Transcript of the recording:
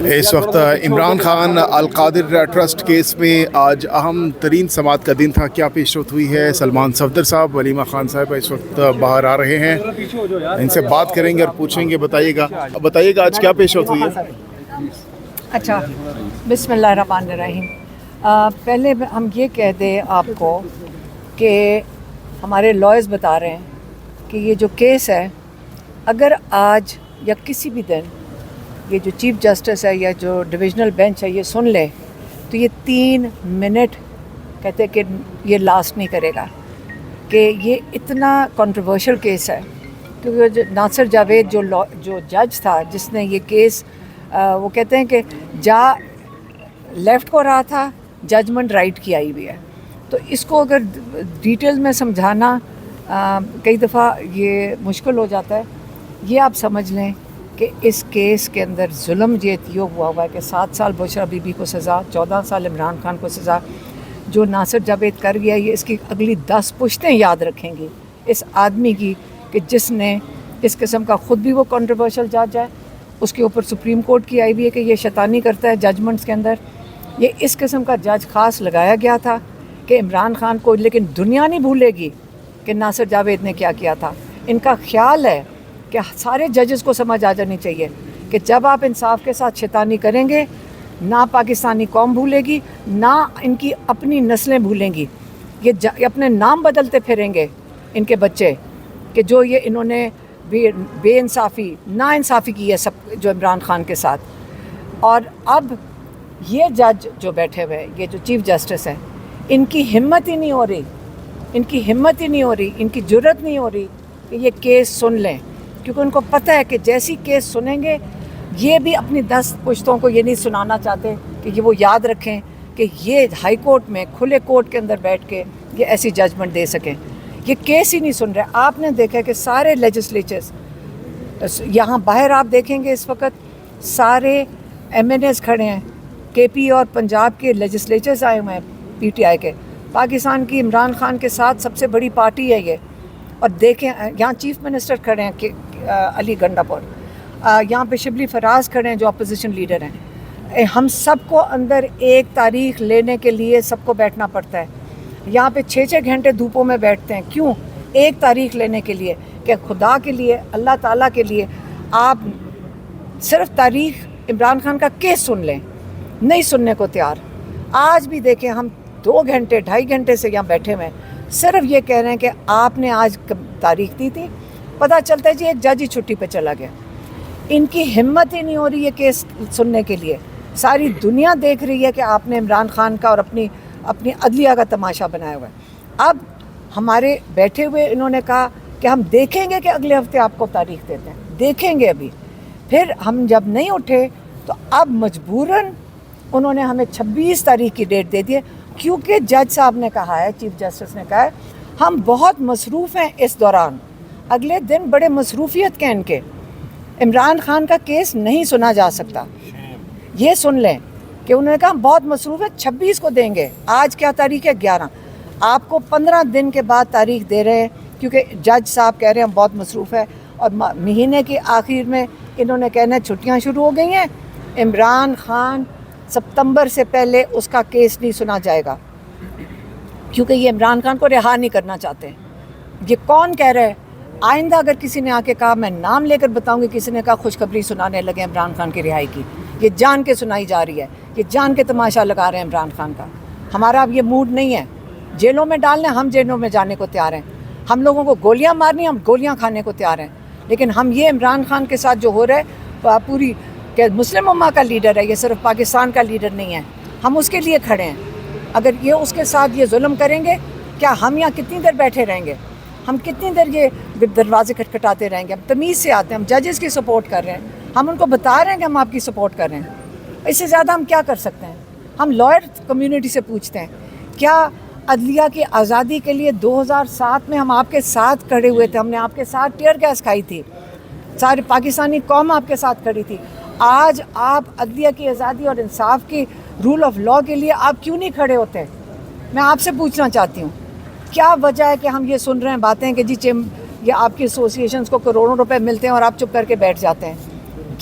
اس وقت عمران خان القادر trust case میں آج اہم ترین سماعت کا دن تھا. کیا پیش رفت ہوئی ہے؟ سلمان صفدر صاحب، ولیمہ خان صاحب اس وقت باہر آ رہے ہیں، ان سے بات کریں گے اور پوچھیں گے. بتائیے گا آج کیا پیش رفت ہوئی ہے؟ اچھا، بسم اللہ الرحمن الرحیم. پہلے ہم یہ کہہ دیں آپ کو کہ ہمارے لائرز بتا رہے ہیں کہ یہ جو کیس ہے، اگر آج یا کسی بھی دن یہ جو چیف جسٹس ہے یا جو ڈویژنل بینچ ہے یہ سن لے تو یہ 3 منٹ کہتے کہ یہ لاسٹ نہیں کرے گا، کہ یہ اتنا کنٹروورشل کیس ہے. کیونکہ ناصر جاوید جو جج تھا جس نے یہ کیس وہ کہتے ہیں کہ جا لیفٹ کو رہا تھا، ججمنٹ رائٹ کی آئی ہوئی ہے. تو اس کو اگر ڈیٹیل میں سمجھانا کئی دفعہ یہ مشکل ہو جاتا ہے. یہ آپ سمجھ لیں کہ اس کیس کے اندر ظلم یہ ہوا ہے کہ 7 سال بشرا بی بی کو سزا، 14 سال عمران خان کو سزا. جو ناصر جاوید کر گیا یہ اس کی اگلی 10 پشتیں یاد رکھیں گی اس آدمی کی، کہ جس نے اس قسم کا خود بھی وہ کنٹروورشل جج ہے، اس کے اوپر سپریم کورٹ کی آئی بھی ہے کہ یہ شیطانی کرتا ہے ججمنٹس کے اندر. یہ اس قسم کا جج خاص لگایا گیا تھا کہ عمران خان کو، لیکن دنیا نہیں بھولے گی کہ ناصر جاوید نے کیا کیا تھا. ان کا خیال ہے کہ سارے ججز کو سمجھ آ جانی چاہیے کہ جب آپ انصاف کے ساتھ شیطانی کریں گے، نہ پاکستانی قوم بھولے گی، نہ ان کی اپنی نسلیں بھولیں گی. یہ اپنے نام بدلتے پھریں گے ان کے بچے، کہ جو یہ انہوں نے بے انصافی، نا انصافی کی ہے سب جو عمران خان کے ساتھ. اور اب یہ جج جو بیٹھے ہوئے، یہ جو چیف جسٹس ہیں، ان کی ہمت ہی نہیں ہو رہی، ان کی جرت نہیں ہو رہی کہ یہ کیس سن لیں. کیونکہ ان کو پتہ ہے کہ جیسی کیس سنیں گے یہ بھی اپنی 10 پشتوں کو یہ نہیں سنانا چاہتے کہ وہ یاد رکھیں کہ یہ ہائی کورٹ میں کھلے کورٹ کے اندر بیٹھ کے یہ ایسی ججمنٹ دے سکیں. یہ کیس ہی نہیں سن رہے. آپ نے دیکھا کہ سارے لیجسلیچرز یہاں باہر آپ دیکھیں گے اس وقت سارے ایم این ایز کھڑے ہیں، کے پی اور پنجاب کے لیجسلیچرز آئے ہوئے ہیں پی ٹی آئی کے. پاکستان کی عمران خان کے ساتھ سب سے بڑی پارٹی ہے یہ. اور دیکھیں یہاں چیف منسٹر کھڑے ہیں کہ علی گنڈا پور، یہاں پہ شبلی فراز کھڑے ہیں جو اپوزیشن لیڈر ہیں. ہم سب کو اندر ایک تاریخ لینے کے لیے سب کو بیٹھنا پڑتا ہے. یہاں پہ 6 گھنٹے دھوپوں میں بیٹھتے ہیں. کیوں؟ ایک تاریخ لینے کے لیے کہ خدا کے لیے، اللہ تعالیٰ کے لیے آپ صرف تاریخ عمران خان کا کیس سن لیں. نہیں سننے کو تیار. آج بھی دیکھیں ہم 2 گھنٹے 2.5 گھنٹے سے یہاں بیٹھے ہوئے ہیں، صرف یہ کہہ رہے ہیں کہ آپ نے آج تاریخ دی تھی. پتہ چلتا ہے جی ایک جج ہی چھٹی پہ چلا گیا. ان کی ہمت ہی نہیں ہو رہی ہے کیس سننے کے لیے. ساری دنیا دیکھ رہی ہے کہ آپ نے عمران خان کا اور اپنی عدلیہ کا تماشا بنایا ہوا ہے. اب ہمارے بیٹھے ہوئے انہوں نے کہا کہ ہم دیکھیں گے کہ اگلے ہفتے آپ کو تاریخ دیتے ہیں، دیکھیں گے. ابھی پھر ہم جب نہیں اٹھے تو اب مجبوراً انہوں نے ہمیں 26 تاریخ کی ڈیٹ دے دی ہے، کیونکہ جج صاحب نے کہا ہے، چیف جسٹس نے کہا ہے ہم بہت مصروف ہیں اس دوران. اگلے دن بڑے مصروفیت کے ان کے عمران خان کا کیس نہیں سنا جا سکتا. یہ سن لیں کہ انہوں نے کہا ہم بہت مصروف ہیں، 26 کو دیں گے. آج کیا تاریخ ہے؟ 11. آپ کو 15 دن کے بعد تاریخ دے رہے ہیں کیونکہ جج صاحب کہہ رہے ہیں ہم بہت مصروف ہیں. اور مہینے کے آخر میں انہوں نے کہنا چھٹیاں شروع ہو گئی ہیں، عمران خان ستمبر سے پہلے اس کا کیس نہیں سنا جائے گا، کیونکہ یہ عمران خان کو رہا نہیں کرنا چاہتے. یہ کون کہہ رہے ہیں؟ آئندہ اگر کسی نے آ کے کہا، میں نام لے کر بتاؤں گی، کسی نے کہا خوشخبری سنانے لگے عمران خان کی رہائی کی، یہ جان کے سنائی جا رہی ہے، یہ جان کے تماشا لگا رہے ہیں عمران خان کا. ہمارا اب یہ موڈ نہیں ہے جیلوں میں ڈالنے. ہم جیلوں میں جانے کو تیار ہیں، ہم لوگوں کو گولیاں مارنی، ہم گولیاں کھانے کو تیار ہیں. لیکن ہم یہ عمران خان کے ساتھ جو ہو رہا ہے، پوری کہ مسلم امہ کا لیڈر ہے، یہ صرف پاکستان کا لیڈر نہیں ہے، ہم اس کے لیے کھڑے ہیں. اگر یہ اس کے ساتھ یہ ظلم کریں گے، کیا ہم یہاں کتنی دیر بیٹھے رہیں گے؟ ہم کتنی دیر یہ دروازے کھٹکھٹاتے رہیں گے؟ ہم تمیز سے آتے ہیں، ہم ججز کی سپورٹ کر رہے ہیں، ہم ان کو بتا رہے ہیں کہ ہم آپ کی سپورٹ کر رہے ہیں. اس سے زیادہ ہم کیا کر سکتے ہیں؟ ہم لائر کمیونٹی سے پوچھتے ہیں، کیا عدلیہ کی آزادی کے لیے 2007 میں ہم آپ کے ساتھ کھڑے ہوئے تھے، ہم نے آپ کے ساتھ ٹیئر گیس کھائی تھی، ساری پاکستانی قوم آپ کے ساتھ کھڑی تھی. آج آپ عدلیہ کی آزادی اور انصاف کی رول آف لاء کے لیے آپ کیوں نہیں کھڑے ہوتے؟ میں آپ سے پوچھنا چاہتی ہوں کیا وجہ ہے کہ ہم یہ سن رہے ہیں باتیں کہ جی یہ آپ کی ایسوسیشنز کو کروڑوں روپے ملتے ہیں اور آپ چپ کر کے بیٹھ جاتے ہیں؟